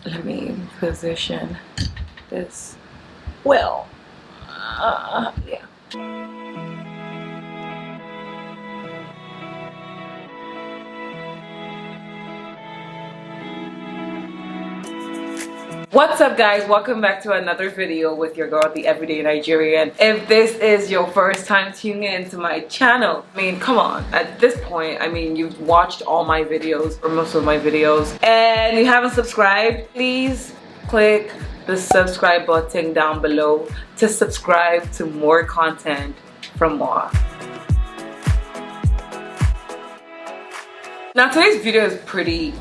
Let me position this well. Yeah. What's up, guys? Welcome back to another video with your girl, the Everyday Nigerian. If this is your first time tuning into my channel, I mean, come on, at this point, I mean, you've watched all my videos or most of my videos and you haven't subscribed, please click the subscribe button down below to subscribe to more content from moi. Now today's video is pretty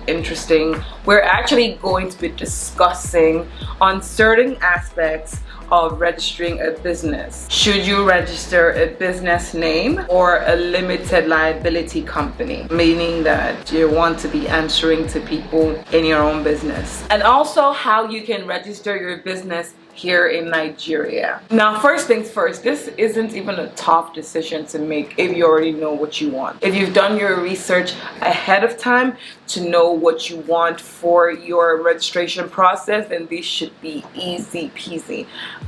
interesting. We're actually going to be discussing on certain aspects of registering a business. Should you register a business name or a limited liability company? Meaning that you want to be answering to people in your own business. And also how you can register your business here in Nigeria. Now, first things first, this isn't even a tough decision to make if you already know what you want. If you've done your research ahead of time to know what you want for your registration process, then this should be easy peasy.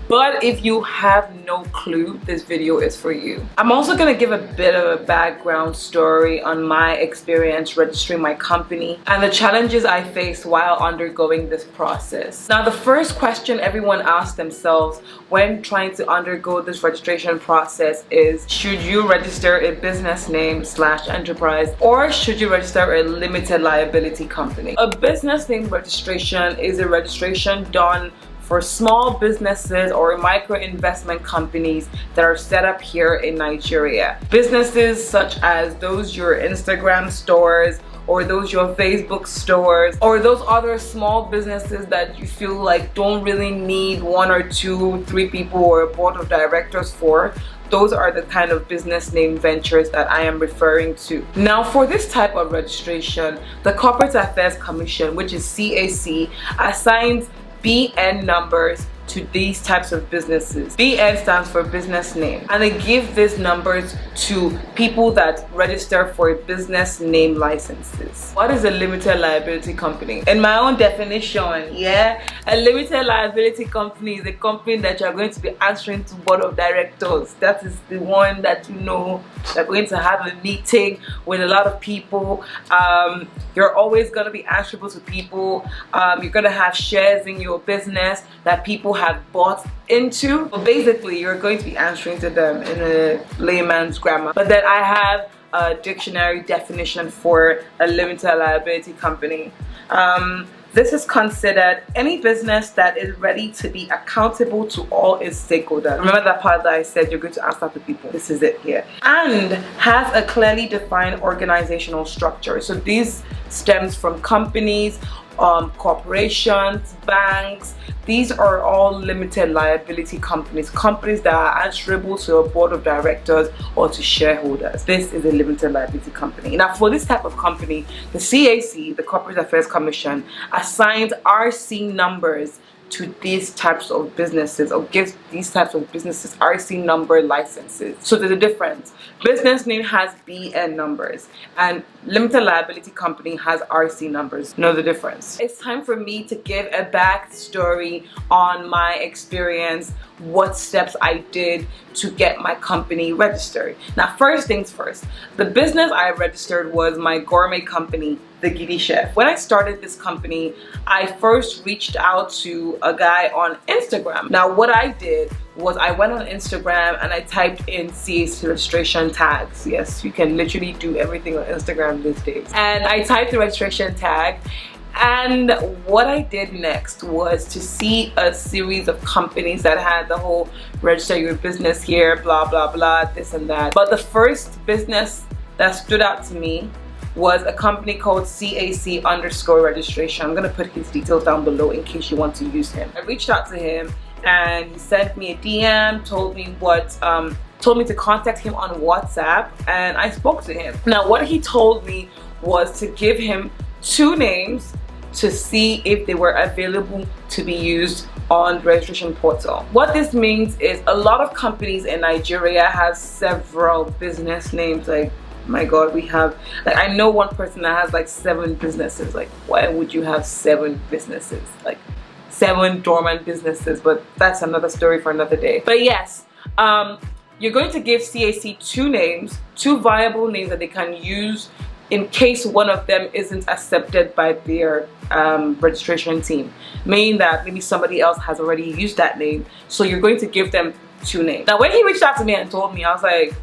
But if you have no clue, this video is for you. I'm also going to give a bit of a background story on my experience registering my company and the challenges I faced while undergoing this process. Now, the first question everyone asks themselves when trying to undergo this registration process is, should you register a business name / enterprise, or should you register a limited liability company? A business name registration is a registration done for small businesses or micro investment companies that are set up here in Nigeria. Businesses such as those your Instagram stores, or those your Facebook stores, or those other small businesses that you feel like don't really need 1 or 2, 3 people or a board of directors for. Those are the kind of business name ventures that I am referring to. Now, for this type of registration, the Corporate Affairs Commission, which is CAC, assigns BN numbers to these types of businesses. BN stands for business name, and they give these numbers to people that register for business name licenses. What is a limited liability company? In my own definition, yeah, a limited liability company is a company that you're going to be answering to board of directors. That is the one that you know you're going to have a meeting with a lot of people. You're always going to be answerable to people. You're going to have shares in your business that people have bought into. So basically, you're going to be answering to them in a layman's grammar. But then I have a dictionary definition for a limited liability company. This is considered any business that is ready to be accountable to all its stakeholders. Remember that part that I said you're going to answer to people? This is it here. And has a clearly defined organizational structure. So these stems from companies, corporations, banks. These are all limited liability companies, companies that are answerable to a board of directors or to shareholders. This is a limited liability company. Now, for this type of company, the CAC, the Corporate Affairs Commission, assigns RC numbers to these types of businesses, or gives these types of businesses RC number licenses. So there's a difference. Business name has BN numbers and limited liability company has RC numbers. Know the difference. It's time for me to give a backstory on my experience, what steps I did to get my company registered. Now, first things first, the business I registered was my gourmet company, The Giddy Chef. When I started this company, I first reached out to a guy on Instagram. Now, what I did was I went on Instagram and I typed in CAC registration tags. Yes, you can literally do everything on Instagram these days. And I typed the registration tag, and what I did next was to see a series of companies that had the whole register your business here, blah blah blah, this and that. But the first business that stood out to me was a company called CAC_registration. I'm gonna put his details down below in case you want to use him. I reached out to him and he sent me a DM, told me to contact him on WhatsApp, and I spoke to him. Now, what he told me was to give him 2 names to see if they were available to be used on the registration portal. What this means is a lot of companies in Nigeria have several business names, like my God, we have, like, I know one person that has like 7 businesses. Like, why would you have 7 businesses? Like 7 dormant businesses, but that's another story for another day. But yes, you're going to give CAC 2 names, 2 viable names that they can use in case one of them isn't accepted by their registration team, meaning that maybe somebody else has already used that name. So you're going to give them 2 names. Now when he reached out to me and told me, I was like,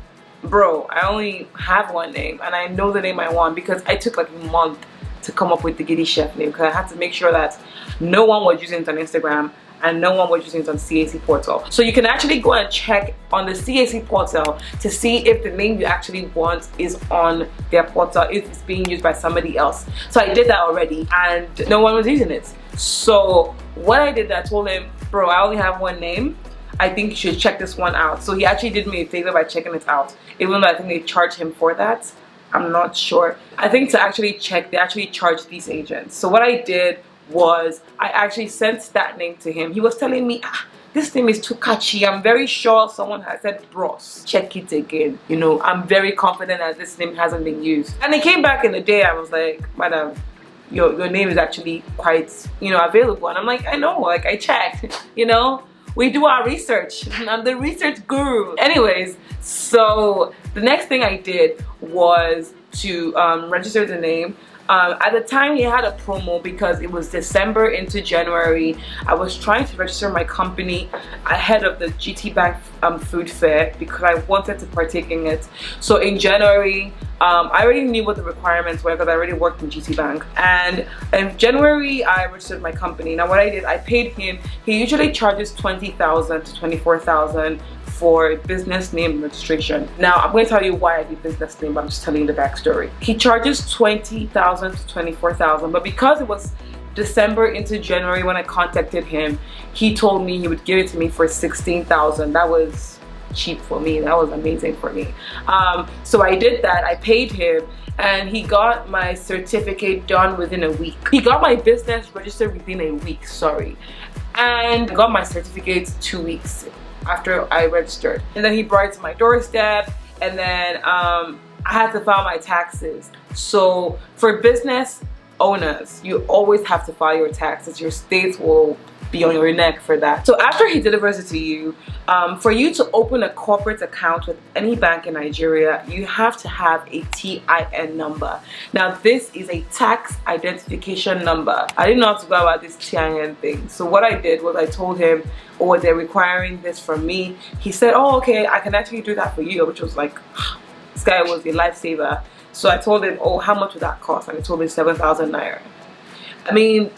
bro, I only have 1 name and I know the name I want, because I took like a month to come up with the Giddy Chef name, because I had to make sure that no one was using it on Instagram and no one was using it on CAC portal. So you can actually go and check on the CAC portal to see if the name you actually want is on their portal, if it's being used by somebody else. So I did that already and no one was using it. So what I did, I told him, bro, I only have 1 name. I think you should check this one out. So he actually did me a favor by checking it out, even though I think they charged him for that. I'm not sure. I think to actually check, they actually charge these agents. So what I did was I actually sent that name to him. He was telling me, this name is too catchy. I'm very sure someone has said bros. Check it again. You know, I'm very confident that this name hasn't been used. And he came back in the day. I was like, madam, your name is actually quite, you know, available. And I'm like, I know, like I checked, you know. We do our research. I'm the research guru. Anyways, so the next thing I did was to register the name. At the time he had a promo because it was December into January. I was trying to register my company ahead of the GT Bank food fair because I wanted to partake in it. So in January, I already knew what the requirements were because I already worked in GT Bank. And in January, I registered my company. Now what I did, I paid him. He usually charges $20,000 to $24,000 for business name registration. Now I'm going to tell you why I did business name, but I'm just telling you the backstory. He charges $20,000 to $24,000, but because it was December into January when I contacted him, he told me he would give it to me for $16,000. That was cheap for me. That was amazing for me. So I did that. I paid him and he got my certificate done within a week. He got my business registered within a week, sorry, and got my certificate 2 weeks after I registered. And then he brought it to my doorstep, and then I had to file my taxes. So for business owners, you always have to file your taxes. Your state will be on your neck for that. So after he delivers it to you, for you to open a corporate account with any bank in Nigeria, you have to have a TIN number. Now this is a tax identification number. I didn't know how to go about this TIN thing. So what I did was I told him, oh, they're requiring this from me. He said, oh, okay, I can actually do that for you, which was like, this guy was a lifesaver. So I told him, oh, how much would that cost? And he told me 7,000 naira. I mean,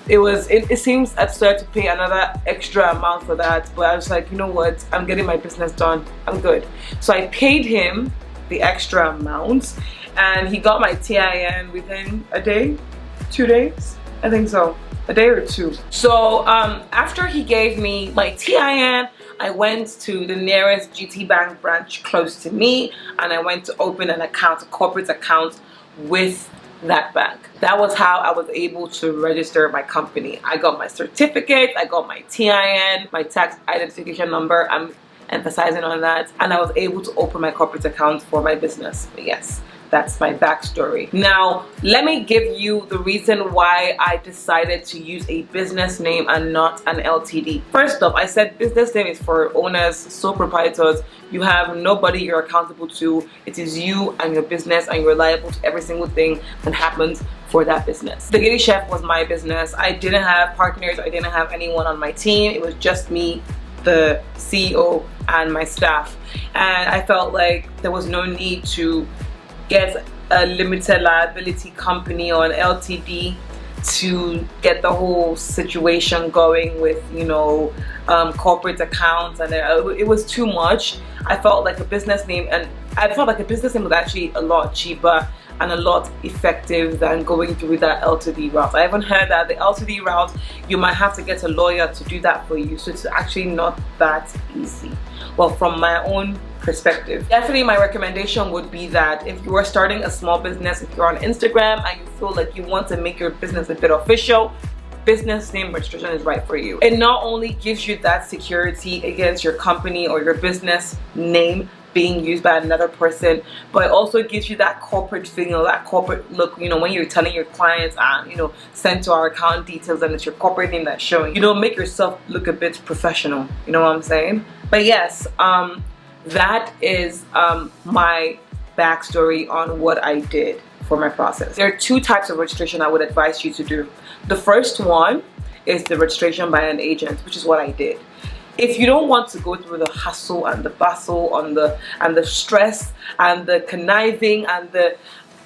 it seems absurd to pay another extra amount for that, but I was like, you know what, I'm getting my business done, I'm good. So I paid him the extra amount and he got my TIN within a day, 2 days, I think so, a day or 2. So after he gave me my TIN, I went to the nearest GT Bank branch close to me and I went to open an account, a corporate account with that bank. That was how I was able to register my company. I got my certificate, I got my TIN, my tax identification number, I'm emphasizing on that, and I was able to open my corporate account for my business. Yes, that's my backstory. Now let me give you the reason why I decided to use a business name and not an LTD. First off, I said business name is for owners, sole proprietors. You have nobody you're accountable to. It is you and your business, and you're liable to every single thing that happens for that business. The Giddy Chef was my business. I didn't have partners, I didn't have anyone on my team. It was just me, the CEO, and my staff. And I felt like there was no need to get a limited liability company or an LTD to get the whole situation going with, you know, corporate accounts, and it was too much. I felt like a business name, and I felt like a business name was actually a lot cheaper and a lot effective than going through that LTD route. I haven't heard that the LTD route, you might have to get a lawyer to do that for you, so it's actually not that easy. Well, from my own perspective, definitely my recommendation would be that if you are starting a small business, if you're on Instagram and you feel like you want to make your business a bit official, business name registration is right for you. It not only gives you that security against your company or your business name being used by another person, but it also gives you that corporate feel, that corporate look, you know, when you're telling your clients, you know, send to our account details, and it's your corporate name that's showing. You know, make yourself look a bit professional, you know what I'm saying? But yes, that is my backstory on what I did for my process. There are two types of registration I would advise you to do. The first one is the registration by an agent, which is what I did. If you don't want to go through the hustle and the bustle and the stress and the conniving and the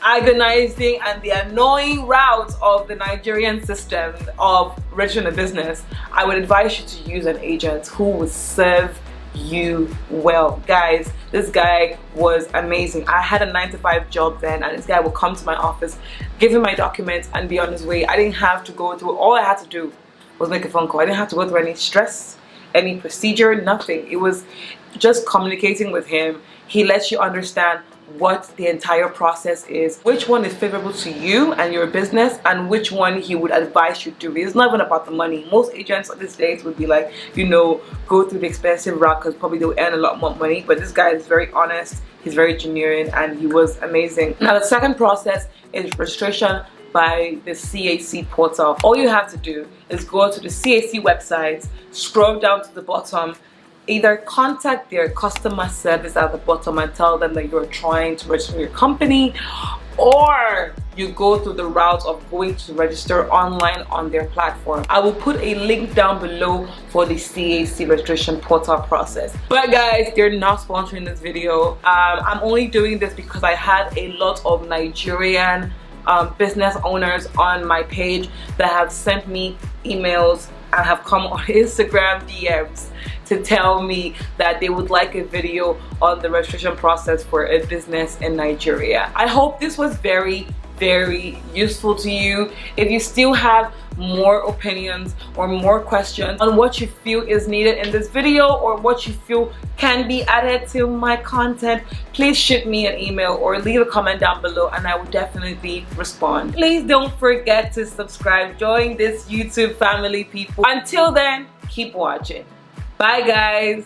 agonizing and the annoying route of the Nigerian system of registering a business, I would advise you to use an agent who will serve you well. Guys, this guy was amazing. I had a 9-to-5 job then, and this guy would come to my office, give him my documents, and be on his way. I didn't have to go through, all I had to do was make a phone call. I didn't have to go through any stress, any procedure, nothing. It was just communicating with him. He lets you understand what the entire process is, which one is favorable to you and your business, and which one he would advise you to do. It's not even about the money. Most agents these days would be like, you know, go through the expensive route because probably they'll earn a lot more money. But this guy is very honest, he's very genuine, and he was amazing. Now the second process is registration by the CAC portal. All you have to do is go to the CAC website, scroll down to the bottom, either contact their customer service at the bottom and tell them that you're trying to register your company, or you go through the route of going to register online on their platform. I will put a link down below for the CAC registration portal process. But guys, they're not sponsoring this video. I'm only doing this because I had a lot of Nigerian business owners on my page that have sent me emails and have come on Instagram DMs to tell me that they would like a video on the registration process for a business in Nigeria. I hope this was very useful to you. If you still have more opinions or more questions on what you feel is needed in this video, or what you feel can be added to my content, please shoot me an email or leave a comment down below and I will definitely respond. Please don't forget to subscribe. Join this YouTube family, people. Until then, keep watching. Bye guys.